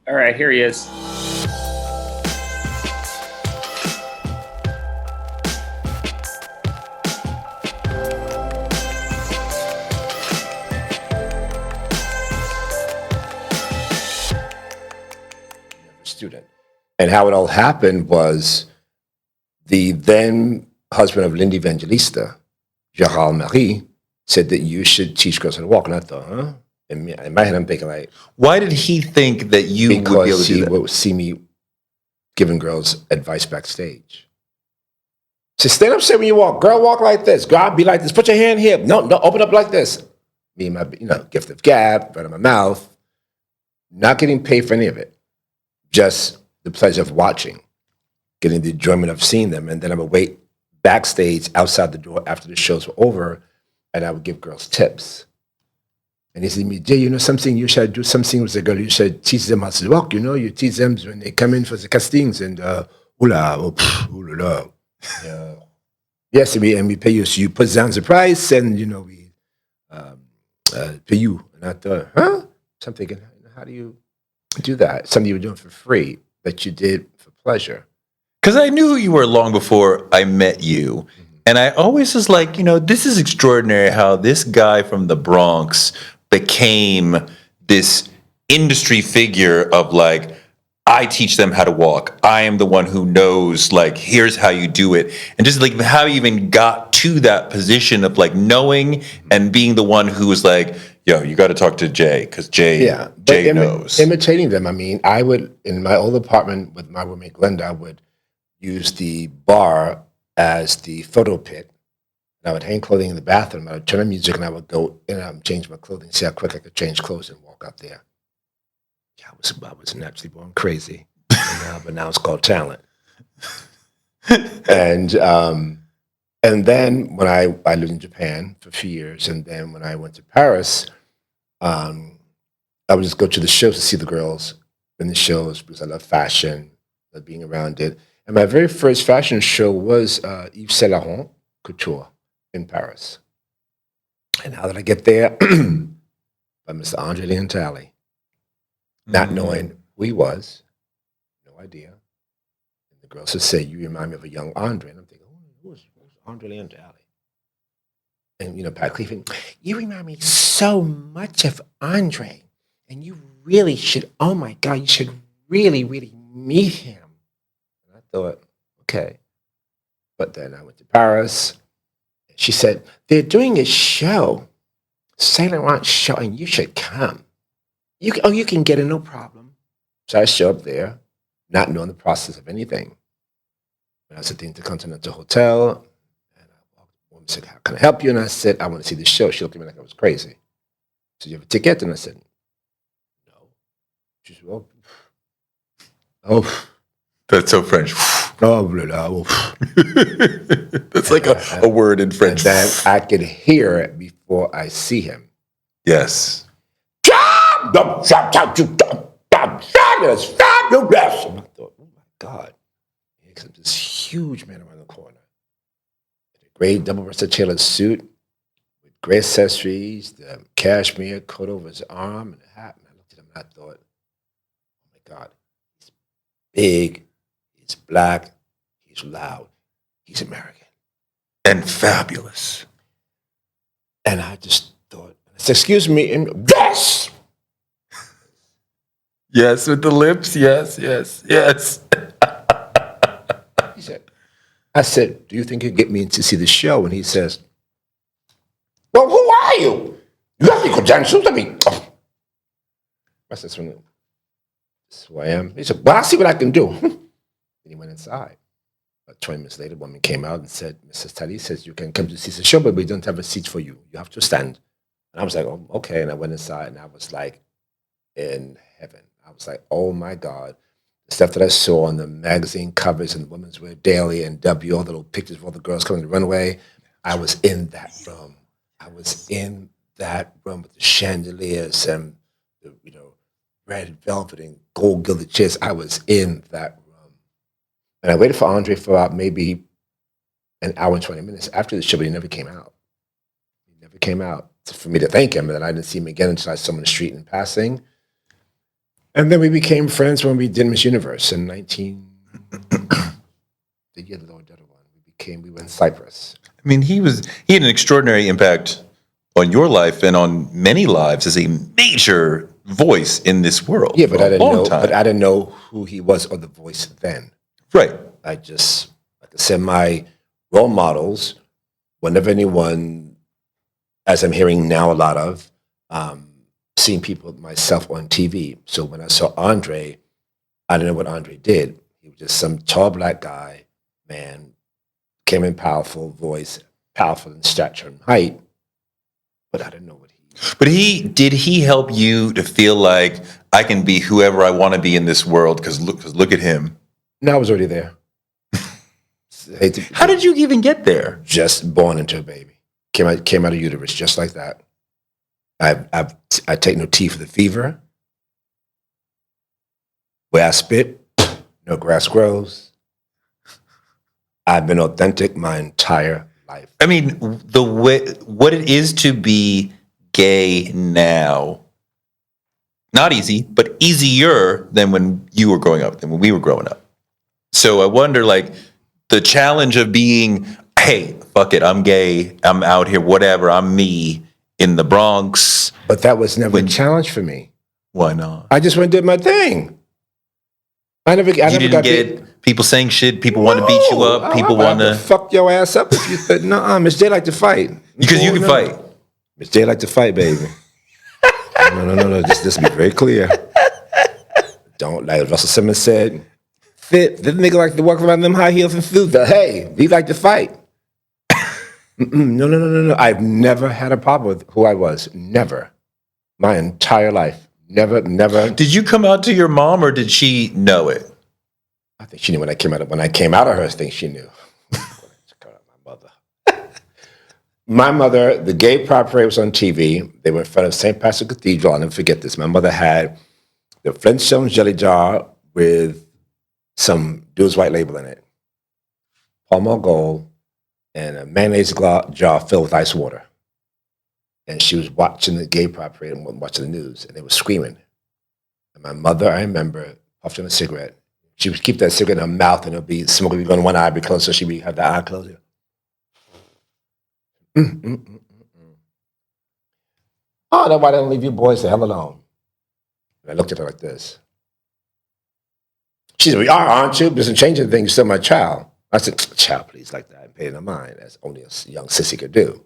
All right, here he is. Student. And how it all happened was the then husband of Lindy Evangelista, Gerald Marie, said that you should teach girls how to walk. And I thought, huh? In my head, I'm thinking like, why did he think that you would be able to do that? Because he would see me giving girls advice backstage. So stand up straight when you walk. Girl, walk like this. Girl, be like this. Put your hand here. No, open up like this. Me and my, gift of gab, right in my mouth. Not getting paid for any of it. Just the pleasure of watching, getting the enjoyment of seeing them. And then I would wait backstage outside the door after the shows were over, and I would give girls tips. And he said to me, Jay, something you should do something with the girl. You should teach them how to walk. You teach them when they come in for the castings and yes, and we pay you. So you put down the price, and we pay you. And I thought, huh? So I'm thinking, how do you do that? Something you were doing for free that you did for pleasure. Because I knew who you were long before I met you. Mm-hmm. And I always was like, this is extraordinary how this guy from the Bronx became this industry figure of like, I teach them how to walk. I am the one who knows, like, here's how you do it. And just like how you even got to that position of like knowing and being the one who was like, yo, you got to talk to Jay because Jay knows. Imitating them. I mean, I would, in my old apartment with my roommate Glenda, I would use the bar as the photo pit. And I would hang clothing in the bathroom. I would turn on music and I would go in and change my clothing, see how quick I could change clothes and walk out there. Yeah, I was naturally born crazy. But now it's called talent. And then when I lived in Japan for a few years, and then when I went to Paris, I would just go to the shows to see the girls in the shows because I love fashion, love being around it. And my very first fashion show was Yves Saint Laurent Couture in Paris. And how did I get there? By Mr. André Leon Talley. Not knowing who he was, no idea. And the girls would say, you remind me of a young Andre. And I'm thinking, who's André Leon Talley? And Pat Cleveland, you remind me so much of Andre. And you really should, oh my God, you should really, really meet him. And I thought, okay. But then I went to Paris. She said, they're doing a show, Saint Laurent show, and you should come. You can get it, no problem. So I show up there, not knowing the process of anything. And I was at the Intercontinental Hotel, and I walked. The woman said, how can I help you? And I said, I want to see the show. She looked at me like I was crazy. She said, you have a ticket? And I said, no. She said, oh. That's so French. Oh, blah, blah, oh. That's like a word in French. And then I could hear it before I see him. Yes. And I thought, oh my God. Except this huge man around the corner. In a gray double-breasted tailored suit with gray accessories, the cashmere coat over his arm, and a hat. And I looked at him and I thought, oh my God, he's big, he's black, he's loud, he's American. And fabulous. And I just thought, I said, excuse me, and yes! Yes, with the lips. Yes. He said, I said, do you think you'd get me in to see the show? And he says, well, who are you? You have any credentials? I mean, I said, this is who I am. He said, well, I'll see what I can do. And he went inside. About 20 minutes later, a woman came out and said, Mrs. Talley says, you can come to see the show, but we don't have a seat for you. You have to stand. And I was like, oh, okay. And I went inside and I was like in heaven. I was like, oh my God. The stuff that I saw on the magazine covers and Women's Wear Daily and W, all the little pictures of all the girls coming to Runway. I was in that room. I was in that room with the chandeliers and the, red velvet and gold gilded chairs. I was in that room. And I waited for Andre for about maybe an hour and 20 minutes after the show, but he never came out. He never came out for me to thank him, and then I didn't see him again until I saw him on the street in passing. And then we became friends when we did Miss Universe in 19... the year the Lord did one. We were in Cyprus. I mean, he had an extraordinary impact on your life and on many lives as a major voice in this world. Yeah, but I didn't know. Time. But I didn't know who he was or the voice then. Right. I just, like I said, my role models. Whenever anyone, as I'm hearing now a lot of, seeing people myself on TV. So when I saw André, I didn't know what André did. He was just some tall black guy, man, came in powerful voice, powerful in stature and height, but I didn't know what he. But did he help you to feel like I can be whoever I want to be in this world? Because look at him. No, I was already there. How did you even get there? Just born into a baby. Came out of uterus just like that. I take no tea for the fever. Where I spit, no grass grows. I've been authentic my entire life. I mean, what it is to be gay now, not easy, but easier than when you were growing up, than when we were growing up. So I wonder, like, the challenge of being, hey, fuck it, I'm gay, I'm out here, whatever, I'm me in the Bronx. But that was never a challenge for me. Why not? I just went and did my thing. I never got get people saying shit, people want to beat you up, people want to fuck your ass up if you said, no, Miss J like to fight. Because you can fight. Miss J like to fight, baby. No. Just be very clear. Don't, like Russell Simmons said, this nigga like to walk around them high heels and suits. Hey, we like to fight. No. I've never had a problem with who I was. Never. My entire life. Never. Did you come out to your mom or did she know it? I think she knew when I came out of her, I think she knew. My mother, the gay pride parade was on TV. They were in front of St. Patrick's Cathedral. I'll never forget this. My mother had the Flintstones jelly jar with some dude's white label in it, Pall Mall Gold, and a mayonnaise jar filled with ice water. And she was watching the gay pride parade and watching the news, and they were screaming. And my mother, I remember, puffed on a cigarette. She would keep that cigarette in her mouth, and it'll be smoke would be going one eye, be closed, so she'd have the eye closed. Oh, then why don't leave you boys the hell alone? And I looked at her like this. She said, "We are, aren't you? Doesn't change anything. You're still my child." I said, "Child, please, like that. I'm paying no mind, as only a young sissy could do."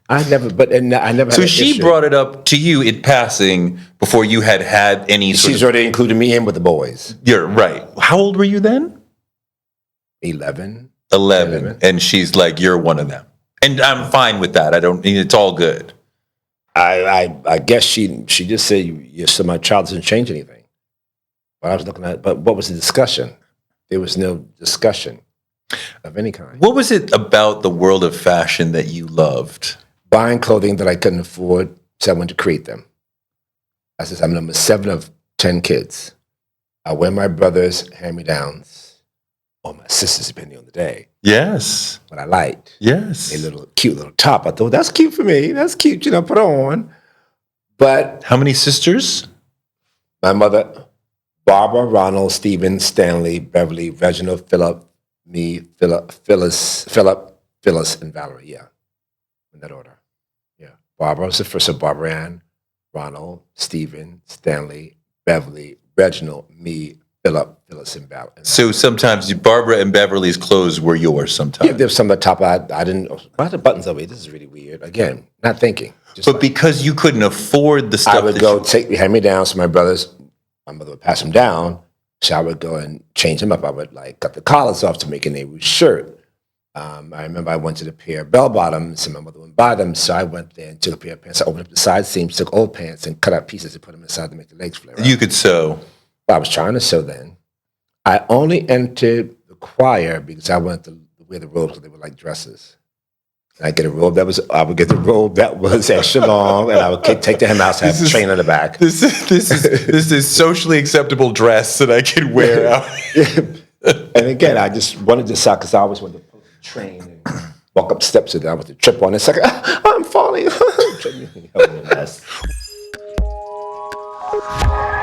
I never had So she brought it up to you in passing before you had any sort She's already included me in with the boys. You're right. How old were you then? 11. And she's like, you're one of them. And I'm fine with that. It's all good. I guess she just said, "You're still my child, doesn't change anything." But I was looking at, but what was the discussion? There was no discussion of any kind. What was it about the world of fashion that you loved? Buying clothing that I couldn't afford, so I went to create them. I said, I'm number 7 of 10 kids. I wear my brother's hand-me-downs, or my sister's, depending on the day. Yes. What I liked. Yes. A cute little top. I thought, that's cute for me. That's cute, put on. But how many sisters? My mother, Barbara, Ronald, Stephen, Stanley, Beverly, Reginald, Philip, me, Phyllis, and Valerie. Yeah, in that order. Yeah, Barbara was the first. So Barbara Ann, Ronald, Stephen, Stanley, Beverly, Reginald, me, Philip, Phyllis, and Valerie. So sometimes Barbara and Beverly's clothes were yours. Sometimes. Yeah, there's some at the top. I didn't. Why are the buttons over here? This is really weird. Again, not thinking. But because you couldn't afford the stuff, I would go take hand me down. So my brothers. My mother would pass them down, so I would go and change them up. I would cut the collars off to make a neighbor's shirt. I remember I wanted a pair of bell bottoms, and my mother wouldn't buy them, so I went there and took a pair of pants. I opened up the side seams, took old pants, and cut out pieces and put them inside to make the legs flare out. You could sew. Well, I was trying to sew then. I only entered the choir because I wanted to wear the robes because they were like dresses. I would get the robe that was extra long, and I would take the hem out to have a train on the back. This is socially acceptable dress that I could wear out. And again, I just wanted to suck because I always wanted to pull the train and walk up steps with it. I wanted to trip on it. It's like, I'm falling. Bye.